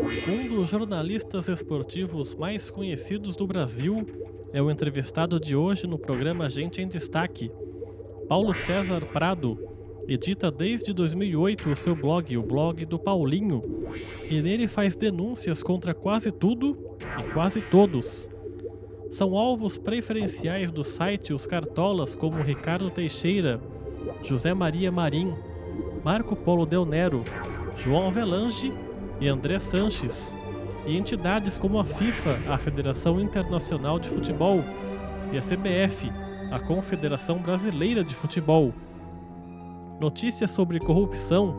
Um dos jornalistas esportivos mais conhecidos do Brasil é o entrevistado de hoje no programa Gente em Destaque. Paulo César Prado edita desde 2008 o seu blog, o blog do Paulinho, e nele faz denúncias contra quase tudo e quase todos. São alvos preferenciais do site os cartolas como Ricardo Teixeira, José Maria Marim, Marco Polo Del Nero, João Avelange e André Sanches, e entidades como a FIFA, a Federação Internacional de Futebol, e a CBF, a Confederação Brasileira de Futebol. Notícias sobre corrupção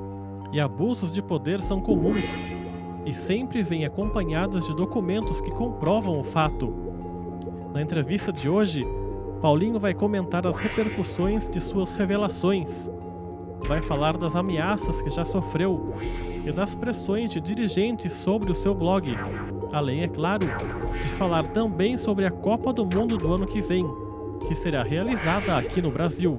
e abusos de poder são comuns e sempre vêm acompanhadas de documentos que comprovam o fato. Na entrevista de hoje, Paulinho vai comentar as repercussões de suas revelações. Vai falar das ameaças que já sofreu e das pressões de dirigentes sobre o seu blog, além, é claro, de falar também sobre a Copa do Mundo do ano que vem, que será realizada aqui no Brasil.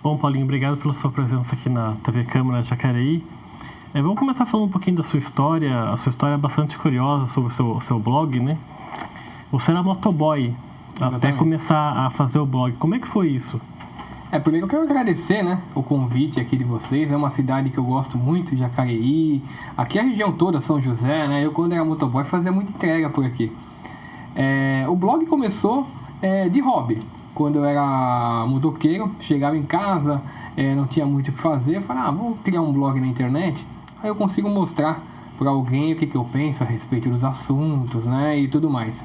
Bom, Paulinho, obrigado pela sua presença aqui na TV Câmara de Jacareí. Vamos começar falando um pouquinho da sua história. A sua história é bastante curiosa sobre o seu blog, né? Você era motoboy. Exatamente. Até começar a fazer o blog. Como é que foi isso? Primeiro eu quero agradecer, né, o convite aqui de vocês. É uma cidade que eu gosto muito, Jacareí. Aqui a região toda, São José, né? Eu, quando era motoboy, fazia muita entrega por aqui. O blog começou de hobby. Quando eu era motoqueiro, chegava em casa, não tinha muito o que fazer, eu falava, vou criar um blog na internet, aí eu consigo mostrar para alguém o que eu penso a respeito dos assuntos, né, e tudo mais.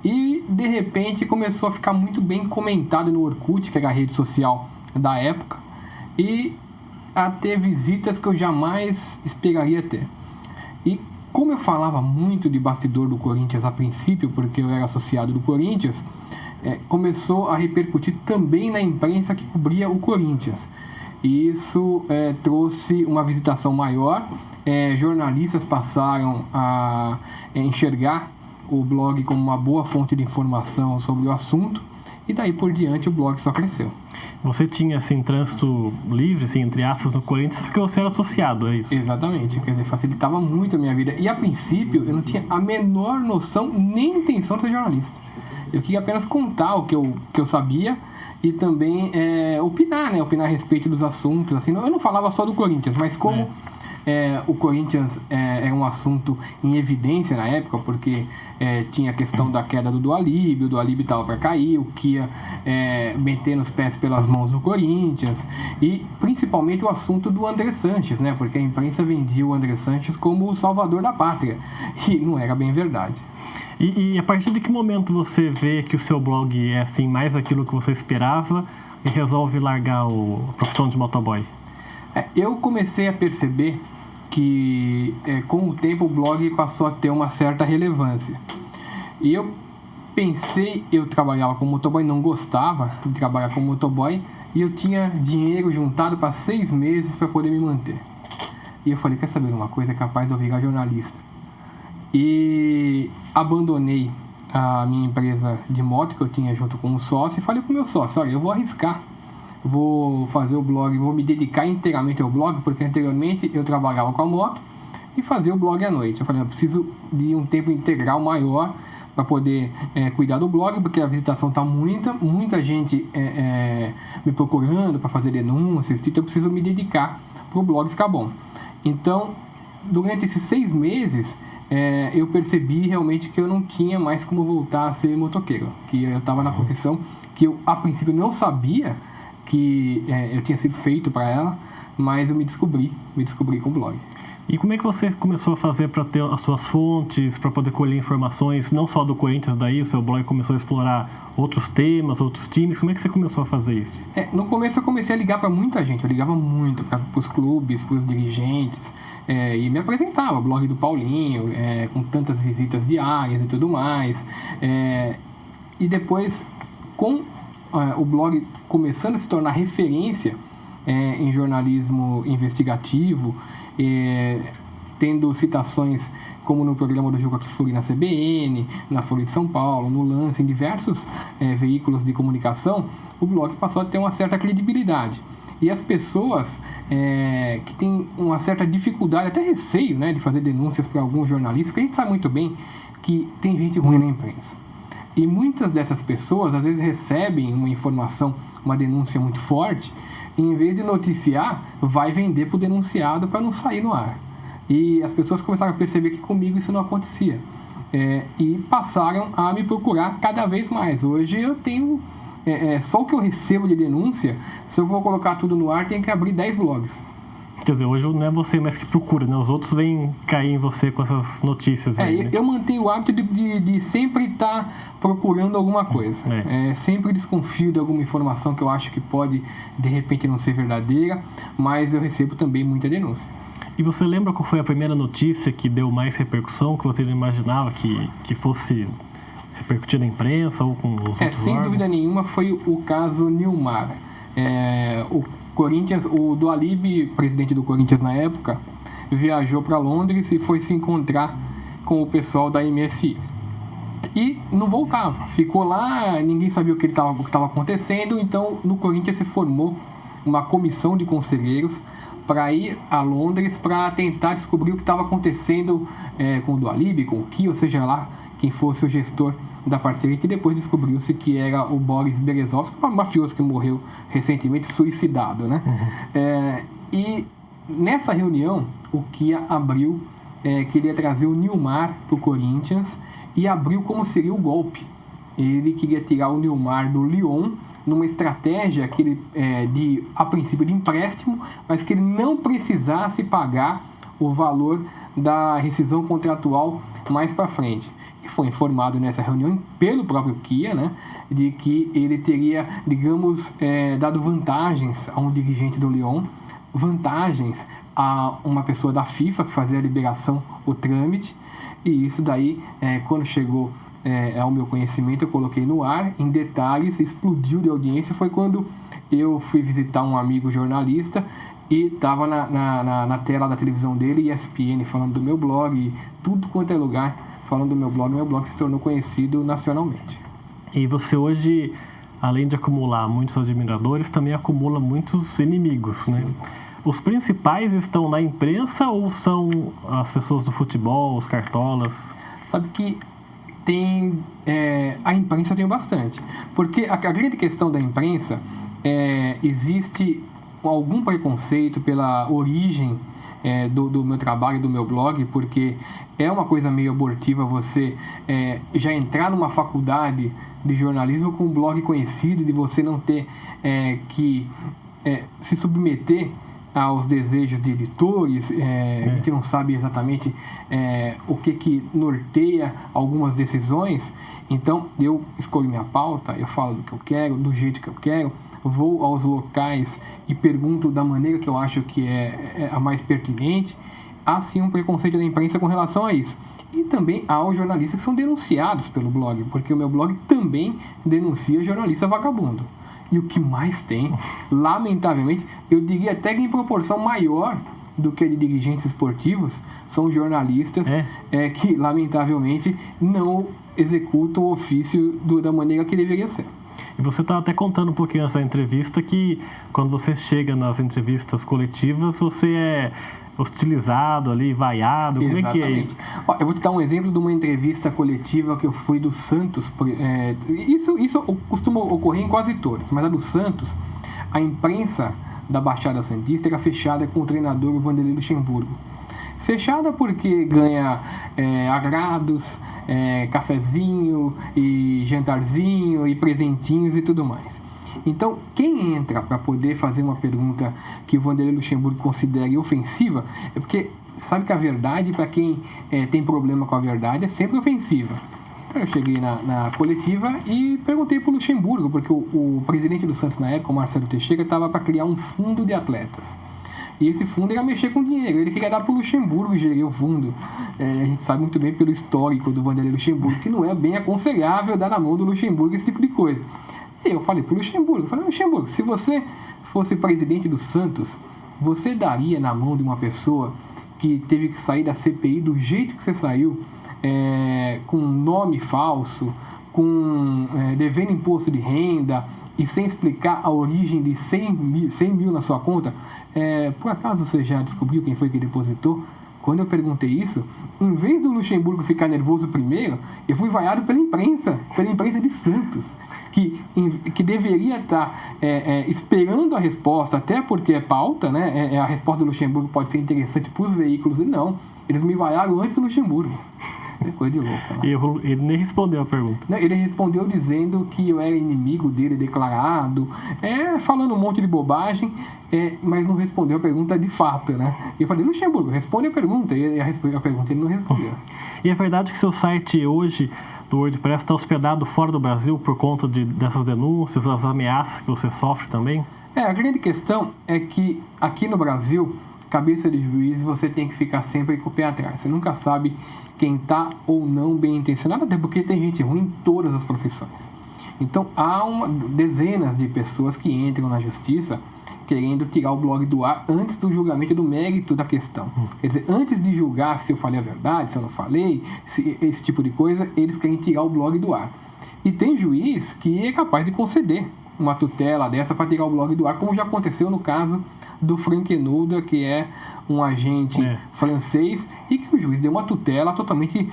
E, de repente, começou a ficar muito bem comentado no Orkut, que era a rede social da época, e a ter visitas que eu jamais esperaria ter. E como eu falava muito de bastidor do Corinthians a princípio, porque eu era associado do Corinthians, começou a repercutir também na imprensa que cobria o Corinthians. E isso trouxe uma visitação maior. Jornalistas passaram a enxergar o blog como uma boa fonte de informação sobre o assunto. E daí por diante o blog só cresceu. Você tinha, assim, trânsito livre, assim, entre aspas, no Corinthians, porque você era associado, é isso? Exatamente. Quer dizer, facilitava muito a minha vida. E a princípio eu não tinha a menor noção nem intenção de ser jornalista. Eu queria apenas contar o que eu sabia e também opinar, né? Opinar a respeito dos assuntos. Assim, eu não falava só do Corinthians, mas como o Corinthians era um assunto em evidência na época, porque tinha a questão da queda do Dualib, o Dualib estava para cair, o Kia metendo os pés pelas mãos do Corinthians, e principalmente o assunto do André Sanches, né? Porque a imprensa vendia o André Sanches como o salvador da pátria, e não era bem verdade. E a partir de que momento você vê que o seu blog é assim, mais aquilo que você esperava e resolve largar a profissão de motoboy? Eu comecei a perceber que com o tempo o blog passou a ter uma certa relevância. E eu pensei, eu trabalhava como motoboy, não gostava de trabalhar como motoboy, e eu tinha dinheiro juntado para 6 meses para poder me manter. E eu falei, quer saber uma coisa? É capaz de eu virar jornalista. E abandonei a minha empresa de moto que eu tinha junto com um sócio e falei pro meu sócio, olha, eu vou arriscar, vou fazer o blog, vou me dedicar inteiramente ao blog, porque anteriormente eu trabalhava com a moto e fazia o blog à noite. Eu falei, eu preciso de um tempo integral maior para poder cuidar do blog, porque a visitação está muita gente me procurando para fazer denúncias, então eu preciso me dedicar para o blog ficar bom. Então, durante esses 6 meses, eu percebi realmente que eu não tinha mais como voltar a ser motoqueiro, que eu estava na profissão que eu, a princípio, não sabia que eu tinha sido feito para ela, mas eu me descobri com o blog. E como é que você começou a fazer para ter as suas fontes, para poder colher informações, não só do Corinthians, daí o seu blog começou a explorar outros temas, outros times, como é que você começou a fazer isso? No começo eu comecei a ligar para muita gente, eu ligava muito para os clubes, para os dirigentes, e me apresentava, o blog do Paulinho, com tantas visitas diárias e tudo mais, e depois, com o blog começando a se tornar referência em jornalismo investigativo, tendo citações como no programa do Juca Kfouri na CBN, na Folha de São Paulo, no Lance, em diversos veículos de comunicação, o blog passou a ter uma certa credibilidade. E as pessoas que têm uma certa dificuldade, até receio, né, de fazer denúncias para alguns jornalistas, porque a gente sabe muito bem que tem gente ruim na imprensa. E muitas dessas pessoas, às vezes, recebem uma informação, uma denúncia muito forte, e em vez de noticiar, vai vender para o denunciado para não sair no ar. E as pessoas começaram a perceber que comigo isso não acontecia. E passaram a me procurar cada vez mais. Hoje eu tenho... só o que eu recebo de denúncia, se eu vou colocar tudo no ar, tem que abrir 10 blogs. Quer dizer, hoje não é você mais que procura, né? Os outros vêm cair em você com essas notícias aí, né? Eu mantenho o hábito de sempre estar procurando alguma coisa. Sempre desconfio de alguma informação que eu acho que pode, de repente, não ser verdadeira, mas eu recebo também muita denúncia. E você lembra qual foi a primeira notícia que deu mais repercussão, que você não imaginava que fosse repercutir na imprensa ou com os outros sem órgãos? Dúvida nenhuma foi o caso Nilmar. O Corinthians, o Dualib, presidente do Corinthians na época, viajou para Londres e foi se encontrar com o pessoal da MSI. E não voltava, ficou lá, ninguém sabia o que estava acontecendo, então no Corinthians se formou uma comissão de conselheiros para ir a Londres para tentar descobrir o que estava acontecendo com o Dualib, com o Ki, ou seja lá quem fosse o gestor da parceria, que depois descobriu-se que era o Boris Berezovsky, um mafioso que morreu recentemente, suicidado, né? E nessa reunião, o Kia abriu que ele ia trazer o Nilmar para o Corinthians e abriu como seria o golpe. Ele queria tirar o Nilmar do Lyon numa estratégia que ele, a princípio de empréstimo, mas que ele não precisasse pagar o valor da rescisão contratual mais para frente. E foi informado nessa reunião pelo próprio Kia, né, de que ele teria, digamos, dado vantagens a um dirigente do Lyon, vantagens a uma pessoa da FIFA que fazia a liberação, o trâmite, e isso daí, quando chegou ao meu conhecimento, eu coloquei no ar, em detalhes, explodiu de audiência. Foi quando eu fui visitar um amigo jornalista e estava na tela da televisão dele, ESPN, falando do meu blog, e tudo quanto é lugar falando do meu blog se tornou conhecido nacionalmente. E você hoje, além de acumular muitos admiradores, também acumula muitos inimigos, né? Os principais estão na imprensa ou são as pessoas do futebol, os cartolas? Sabe que a imprensa eu tenho bastante, porque a grande questão da imprensa existe algum preconceito pela origem do meu trabalho, do meu blog, porque é uma coisa meio abortiva você já entrar numa faculdade de jornalismo com um blog conhecido, de você não ter que se submeter aos desejos de editores, que não sabe exatamente o que norteia algumas decisões. Então eu escolho minha pauta, eu falo do que eu quero, do jeito que eu quero, vou aos locais e pergunto da maneira que eu acho que é a mais pertinente. Há sim um preconceito da imprensa com relação a isso. E também há os jornalistas que são denunciados pelo blog, porque o meu blog também denuncia jornalista vagabundo. E o que mais tem, lamentavelmente, eu diria até que em proporção maior do que a de dirigentes esportivos, são jornalistas que, lamentavelmente, não executam o ofício da maneira que deveria ser. E você está até contando um pouquinho nessa entrevista que, quando você chega nas entrevistas coletivas, você é hostilizado ali, vaiado. Como é que é isso? Eu vou te dar um exemplo de uma entrevista coletiva que eu fui do Santos. Isso costuma ocorrer em quase todos, mas a do Santos, a imprensa da Baixada Santista era fechada com o treinador Vanderlei Luxemburgo. Fechada porque ganha agrados, cafezinho e jantarzinho e presentinhos e tudo mais. Então, quem entra para poder fazer uma pergunta que o Vanderlei Luxemburgo considere ofensiva, é porque sabe que a verdade, para quem tem problema com a verdade, é sempre ofensiva. Então, eu cheguei na coletiva e perguntei para o Luxemburgo, porque o presidente do Santos na época, o Marcelo Teixeira, estava para criar um fundo de atletas. E esse fundo era mexer com dinheiro. Ele queria dar para o Luxemburgo gerir o fundo. A gente sabe muito bem pelo histórico do Vanderlei Luxemburgo que não é bem aconselhável dar na mão do Luxemburgo esse tipo de coisa. E eu falei pro Luxemburgo, Luxemburgo, se você fosse presidente do Santos, você daria na mão de uma pessoa que teve que sair da CPI do jeito que você saiu, com nome falso, devendo imposto de renda e sem explicar a origem de 100 mil na sua conta? Por acaso você já descobriu quem foi que depositou? Quando eu perguntei isso, em vez do Luxemburgo ficar nervoso primeiro, eu fui vaiado pela imprensa de Santos, que deveria estar esperando a resposta, até porque é pauta, né? A resposta do Luxemburgo pode ser interessante para os veículos, e não. Eles me vaiaram antes do Luxemburgo. É coisa de louco. Né? E ele nem respondeu a pergunta. Ele respondeu dizendo que eu era inimigo dele declarado, falando um monte de bobagem, mas não respondeu a pergunta de fato, né? E eu falei, Luxemburgo, responde a pergunta. E a pergunta ele não respondeu. E é verdade que seu site hoje, do WordPress, está hospedado fora do Brasil por conta dessas denúncias, as ameaças que você sofre também? A grande questão é que aqui no Brasil, cabeça de juiz, você tem que ficar sempre com o pé atrás. Você nunca sabe quem está ou não bem intencionado, até porque tem gente ruim em todas as profissões. Então, há dezenas de pessoas que entram na justiça querendo tirar o blog do ar antes do julgamento do mérito da questão. Quer dizer, antes de julgar se eu falei a verdade, se eu não falei, esse tipo de coisa, eles querem tirar o blog do ar. E tem juiz que é capaz de conceder uma tutela dessa para tirar o blog do ar, como já aconteceu no caso do Frank Enuda, que é um agente francês, e que o juiz deu uma tutela totalmente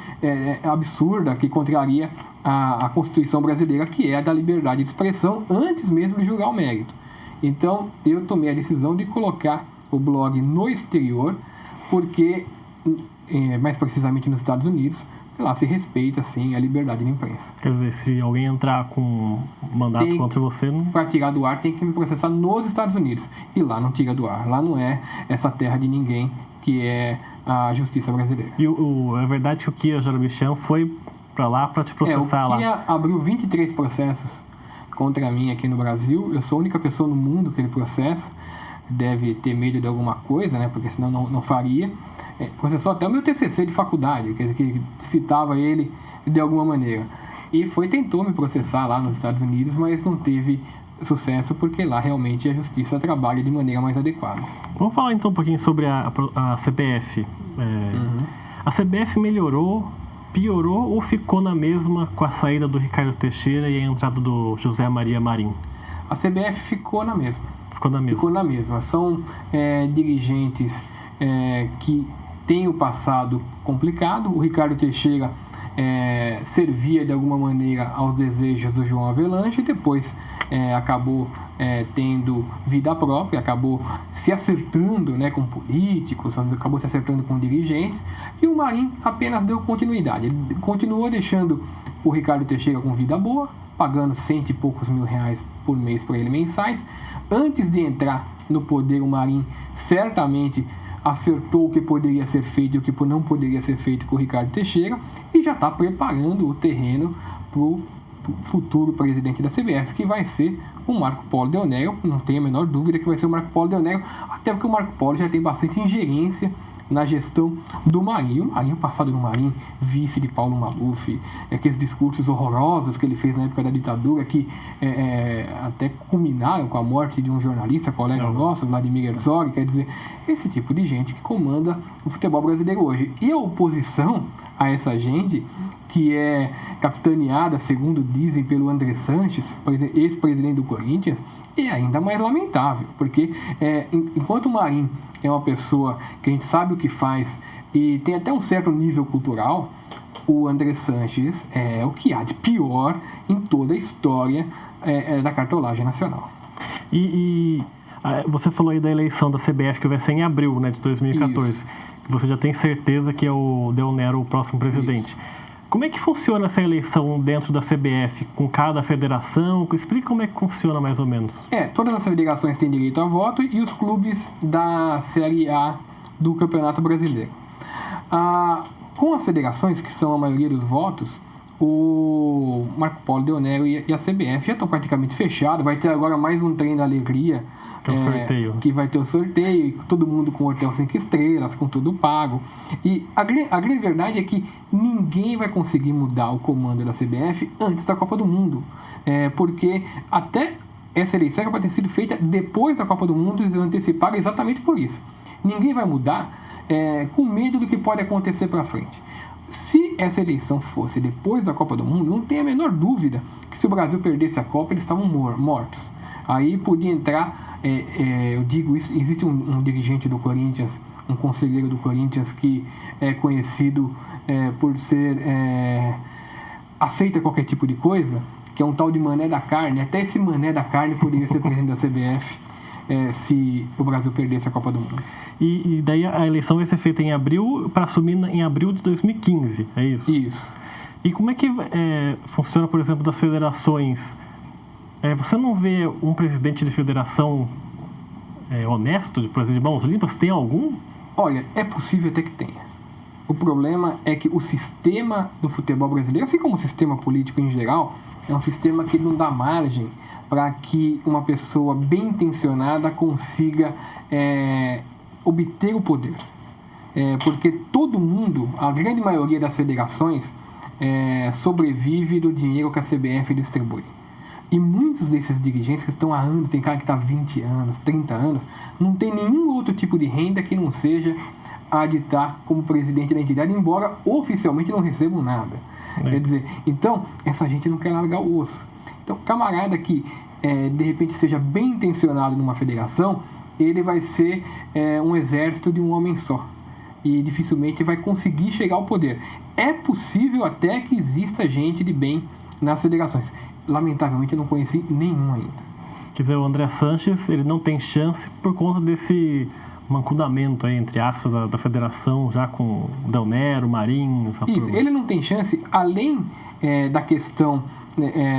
absurda, que contraria a Constituição brasileira, que é a da liberdade de expressão, antes mesmo de julgar o mérito. Então, eu tomei a decisão de colocar o blog no exterior, porque, mais precisamente nos Estados Unidos, lá se respeita, sim, a liberdade de imprensa. Quer dizer, se alguém entrar com mandato contra você... Para tirar do ar, tem que me processar nos Estados Unidos. E lá não tira do ar. Lá não é essa terra de ninguém, que é a justiça brasileira. E é verdade que o Kia Jarabichão foi para lá para te processar lá? O Kia abriu 23 processos contra mim aqui no Brasil. Eu sou a única pessoa no mundo que ele processa. Deve ter medo de alguma coisa, né? Porque senão não faria. Processou até o meu TCC de faculdade, que citava ele de alguma maneira. E tentou me processar lá nos Estados Unidos, mas não teve sucesso, porque lá realmente a justiça trabalha de maneira mais adequada. Vamos falar então um pouquinho sobre a CBF. A CBF melhorou, piorou ou ficou na mesma com a saída do Ricardo Teixeira e a entrada do José Maria Marinho? A CBF ficou na mesma. Ficou na mesma. São dirigentes que têm o passado complicado. O Ricardo Teixeira servia de alguma maneira aos desejos do João Avelange e depois acabou tendo vida própria, acabou se acertando, né, com políticos, acabou se acertando com dirigentes, e o Marinho apenas deu continuidade. Ele continuou deixando o Ricardo Teixeira com vida boa, pagando 100 e poucos mil reais por mês para ele mensais. Antes de entrar no poder, o Marinho certamente acertou o que poderia ser feito e o que não poderia ser feito com o Ricardo Teixeira, e já está preparando o terreno para o futuro presidente da CBF, que vai ser o Marco Polo Deonero. Não tenho a menor dúvida que vai ser o Marco Polo Deonero, até porque o Marco Polo já tem bastante ingerência na gestão do Marinho. O Marinho, passado do Marinho, vice de Paulo Maluf, aqueles discursos horrorosos que ele fez na época da ditadura, que até culminaram com a morte de um jornalista, colega nosso, Vladimir Herzog. Quer dizer, esse tipo de gente que comanda o futebol brasileiro hoje. E a oposição a essa gente, que é capitaneada, segundo dizem, pelo André Sanches, ex-presidente do Corinthians, é ainda mais lamentável, porque enquanto o Marinho é uma pessoa que a gente sabe o que faz e tem até um certo nível cultural, o André Sanches é o que há de pior em toda a história da cartolagem nacional. E você falou aí da eleição da CBF, que vai ser em abril, né, de 2014. Isso. Que você já tem certeza que é o Deonero o próximo presidente. Isso. Como é que funciona essa eleição dentro da CBF, com cada federação? Explica como é que funciona mais ou menos. Todas as federações têm direito a voto e os clubes da Série A do Campeonato Brasileiro. Com as federações, que são a maioria dos votos, o Marco Paulo Deonero e a CBF já estão praticamente fechados. Vai ter agora mais um trem da alegria, que é o sorteio. Que vai ter o sorteio, todo mundo com hotel 5 estrelas, com tudo pago. E a grande verdade é que ninguém vai conseguir mudar o comando da CBF antes da Copa do Mundo, porque até essa eleição era para ter sido feita depois da Copa do Mundo, eles anteciparam exatamente por isso. Ninguém vai mudar com medo do que pode acontecer para frente. Se essa eleição fosse depois da Copa do Mundo, não tem a menor dúvida que se o Brasil perdesse a Copa, eles estavam mortos. Aí podia entrar, eu digo isso, existe um dirigente do Corinthians, um conselheiro do Corinthians que é conhecido por ser, aceita qualquer tipo de coisa, que é um tal de Mané da Carne. Até esse Mané da Carne poderia ser presidente da CBF se o Brasil perdesse a Copa do Mundo. E daí a eleição vai ser feita em abril, para assumir em abril de 2015, é isso? Isso. E como é que funciona, por exemplo, das federações? Você não vê um presidente de federação honesto, de presidir de mãos limpas? Tem algum? Olha, é possível até que tenha. O problema é que o sistema do futebol brasileiro, assim como o sistema político em geral, é um sistema que não dá margem para que uma pessoa bem intencionada consiga obter o poder. Porque todo mundo, a grande maioria das federações, sobrevive do dinheiro que a CBF distribui. E muitos desses dirigentes que estão há anos, tem cara que está há 20 anos, 30 anos, não tem nenhum outro tipo de renda que não seja a de estar como presidente da entidade, embora oficialmente não recebam nada. Quer dizer, então, essa gente não quer largar o osso. Então, camarada que de repente seja bem intencionado numa federação, ele vai ser um exército de um homem só. E dificilmente vai conseguir chegar ao poder. É possível até que exista gente de bem nas federações. Lamentavelmente, eu não conheci nenhum ainda. Quer dizer, o André Sanches, ele não tem chance por conta desse mancudamento aí, entre aspas, da federação, já com Del Nero, Marinho... Isso, ele não tem chance, além da questão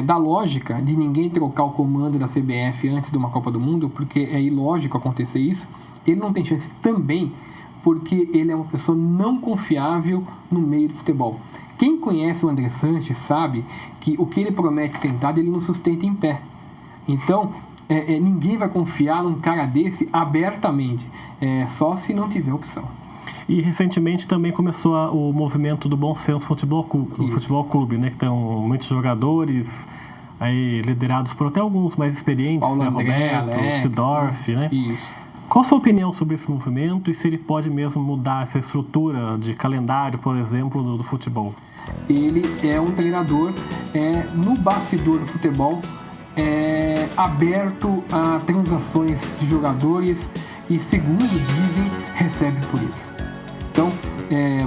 da lógica de ninguém trocar o comando da CBF antes de uma Copa do Mundo, porque é ilógico acontecer isso. Ele não tem chance também porque ele é uma pessoa não confiável no meio do futebol. Quem conhece o André Sanches sabe que o que ele promete sentado, ele não sustenta em pé. Então, ninguém vai confiar num cara desse abertamente, só se não tiver opção. E recentemente também começou o movimento do Bom Senso Futebol Clube, né? Que tem muitos jogadores aí, liderados por até alguns mais experientes, Paulo André, Roberto, Alex, Sidorf, né? Isso. Qual a sua opinião sobre esse movimento e se ele pode mesmo mudar essa estrutura de calendário, por exemplo, do futebol? Ele é um treinador no bastidor do futebol, aberto a transações de jogadores e, segundo dizem, recebe por isso. Então,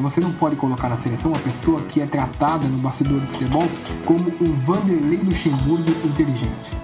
você não pode colocar na seleção uma pessoa que é tratada no bastidor do futebol como um Vanderlei Luxemburgo inteligente.